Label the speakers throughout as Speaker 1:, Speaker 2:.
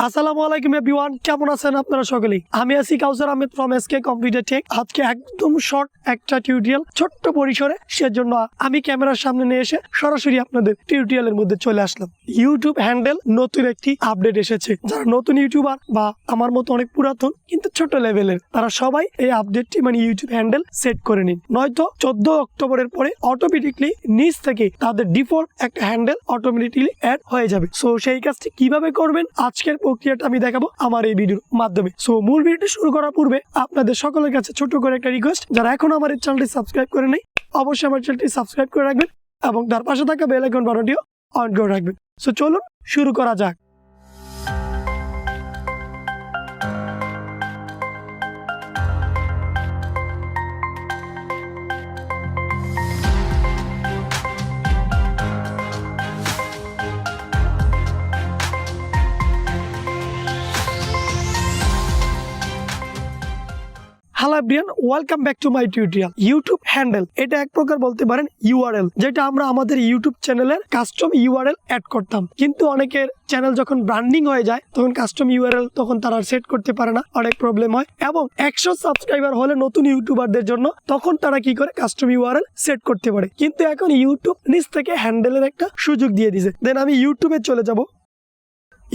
Speaker 1: আসসালামুয়ালাইকুম everyone, কেমন আছেন আপনারা সকলেই? আমি আছি Kawsar Ahmed from SK computer tech. আজকে একদম শর্ট একটা টিউটোরিয়াল, ছোট্ট পরিসরে, সেজন্য আমি ক্যামেরার সামনে নিয়ে এসে সরাসরি আপনাদের টিউটোরিয়ালের মধ্যে চলে আসলাম। ইউটিউব হ্যান্ডেল নতুন একটি আপডেট এসেছে। যারা নতুন ইউটিউবার বা আমার মতো অনেক পুরাতন কিন্তু ছোট লেভেলের, তারা সবাই এই আপডেটটি মানে ইউটিউব হ্যান্ডেল সেট করে নিন, নয়তো 14 অক্টোবরের পরে অটোমেটিকলি নিজ থেকে তাদের ডিফল্ট একটা হ্যান্ডেল অটোমেটিকলি অ্যাড হয়ে যাবে। সো সেই কাজটি কিভাবে করবেন আজকের প্রক্রিয়াটা আমি দেখাবো আমার এই ভিডিওর মাধ্যমে। সো মূল ভিডিওটি শুরু করার পূর্বে আপনাদের সকলের কাছে ছোট করে একটা রিকোয়েস্ট, যারা এখনো আমার এই চ্যানেলটি সাবস্ক্রাইব করে নেই অবশ্যই আমার চ্যানেলটি সাবস্ক্রাইব করে রাখবেন এবং তার পাশে থাকা বেল আইকন বাটনটিও অন করে রাখবেন। সো চলুন শুরু করা যাক। Hello everyone, welcome back to my tutorial. YouTube handle এটা এক প্রকার বলতে পারেন ইউআরএল, যেটা আমরা আমাদের ইউটিউব চ্যানেলের কাস্টম ইউআরএল অ্যাড করতাম। কিন্তু অনেকের চ্যানেল যখন ব্র্যান্ডিং হয়ে যায় তখন কাস্টম ইউআরএল তখন তারা সেট করতে পারে না, অনেক প্রবলেম হয়। এবং 100 সাবস্ক্রাইবার হলে নতুন ইউটিউবারদের জন্য তখন তারা কি করে কাস্টম ইউআরএল সেট করতে পারে। কিন্তু এখন ইউটিউব নিজ থেকে হ্যান্ডেলের একটা সুযোগ দিয়ে দিয়েছে। দেন আমি ইউটিউবে চলে যাব।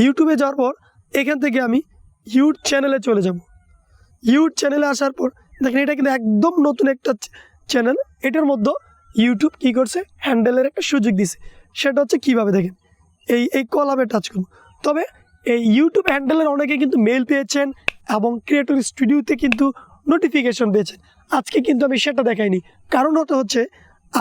Speaker 1: ইউটিউবে যাওয়ার পর এখান থেকে আমি ইউটিউব চ্যানেলে চলে যাব। ইউটিউব চ্যানেলে আসার পর দেখেন এটা কিন্তু একদম নতুন একটা চ্যানেল। এটার মধ্যে ইউটিউব কি করছে, হ্যান্ডেলের একটা সুযোগ দিছে। সেটা হচ্ছে কিভাবে দেখেন, এই কলামে টাচ করুন। তবে এই ইউটিউব হ্যান্ডেলের অনেকে কিন্তু মেল পেয়েছেন এবং ক্রিয়েটর স্টুডিওতে কিন্তু নোটিফিকেশন পেয়েছেন। আজকে কিন্তু আমি সেটা দেখাইনি, কারণ হচ্ছে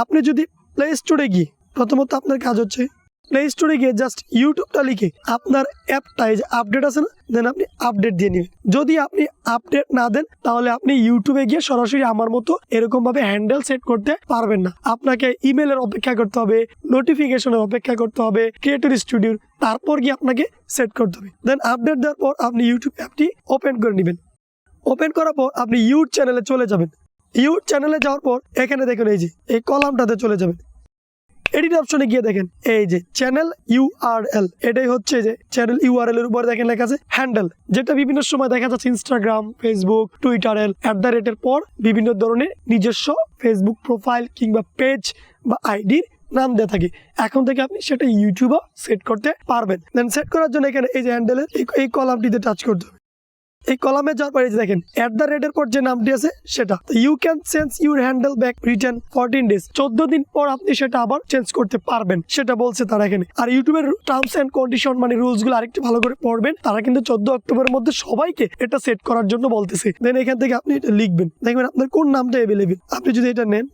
Speaker 1: আপনি যদি প্লে স্টোরে গিয়ে, প্রথমত আপনার কাজ হচ্ছে প্লে স্টোরে গিয়ে জাস্ট ইউটিউবটা লিখে আপনার অ্যাপটা যে আপডেট আছে না, দেন আপনি আপডেট দিয়ে নেবেন। যদি আপনি আপডেট না দেন তাহলে আপনি ইউটিউবে গিয়ে সরাসরি আমার মতো এরকম ভাবে হ্যান্ডেল সেট করতে পারবেন না। আপনাকে ইমেলের অপেক্ষা করতে হবে, নোটিফিকেশনের অপেক্ষা করতে হবে, ক্রিয়েটর স্টুডিওর, তারপর গিয়ে আপনাকে সেট করতে হবে। দেন আপডেট দেওয়ার পর আপনি ইউটিউব অ্যাপটি ওপেন করে নেবেন। ওপেন করার পর আপনি ইউটিউব চ্যানেলে চলে যাবেন। ইউটিউব চ্যানেলে যাওয়ার পর এখানে দেখেন এই যে এই কলামটাতে চলে যাবেন। এডিট অপশনে গিয়ে দেখেন এই যে চ্যানেল ইউআরএল, এটাই হচ্ছে যে চ্যানেল ইউআরএল এর উপর দেখেন লেখা আছে হ্যান্ডেল, যেটা বিভিন্ন সময় দেখা যাচ্ছে ইনস্টাগ্রাম, ফেসবুক, টুইটারের @ পর বিভিন্ন ধরনের নিজস্ব ফেসবুক প্রোফাইল কিংবা পেজ বা আইডির নাম দেওয়া থাকে। এখন থেকে আপনি সেটা ইউটিউবে সেট করতে পারবেন। দেন সেট করার জন্য এখানে এই যে হ্যান্ডেলের এই কলামটিতে টাচ করতে হবে। এই কলামে যাওয়ার পরে দেখেন @ পর যে নামটি আছে সেটা, you can change your handle back return 14 days, 14 দিন পর আপনি সেটা আবার চেঞ্জ করতে পারবেন, সেটা বলছে তারা এখানে। আর ইউটিউবের টার্মস এন্ড কন্ডিশন মানে রুলস গুলো আরেকটু ভালো করে পড়বেন। তারা কিন্তু 14 অক্টোবরের মধ্যে সবাইকে এটা সেট করার জন্য বলতেছে। দেন এখান থেকে আপনি এটা লিখবেন, দেখবেন আপনার কোন নামটা অ্যাভেলেবেল। আপনি যদি এটা নেন,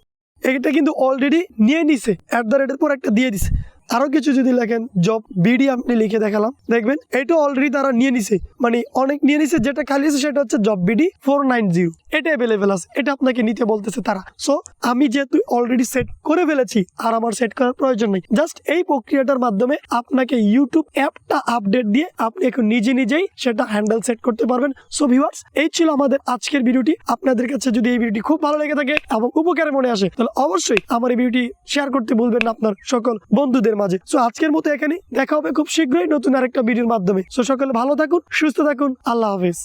Speaker 1: এটা কিন্তু অলরেডি নিয়ে নিছে, @ পর একটা দিয়ে দিছে। আরো কিছু যদি লেখেন জব বিডি আপনি লিখে দেখালাম, দেখবেন এটা অলরেডি তারা নিয়ে নিছে, মানে অনেক নিয়ে নিছে। যেটা খালি আছে সেটা হচ্ছে জব বিডি 490, এটা অ্যাভেলেবেল আছে, এটা আপনাকে নিতে বলতেছে তারা। সো আমি যেহেতু অলরেডি সেট করে ফেলেছি আর আমার সেট করার প্রয়োজন নেই। জাস্ট এই প্রক্রিয়াটার মাধ্যমে আপনাকে ইউটিউব অ্যাপটা আপডেট দিয়ে আপনি এখন নিজেই সেটা হ্যান্ডেল সেট করতে পারবেন। সো ভিউয়ার্স, এই ছিল আমাদের আজকের ভিডিওটি। আপনাদের কাছে যদি এই ভিডিওটি খুব ভালো লেগে থাকে এবং উপকারে মনে আসে তাহলে অবশ্যই আমার এই ভিডিওটি শেয়ার করতে ভুলবেন না আপনার সকল বন্ধুদের মাঝে। সো আজকের মতো এখানে দেখা হবে খুব শীঘ্রই নতুন আরেকটা ভিডিওর মাধ্যমে। সো সকলে ভালো থাকুন, সুস্থ থাকুন, আল্লাহ হাফেজ।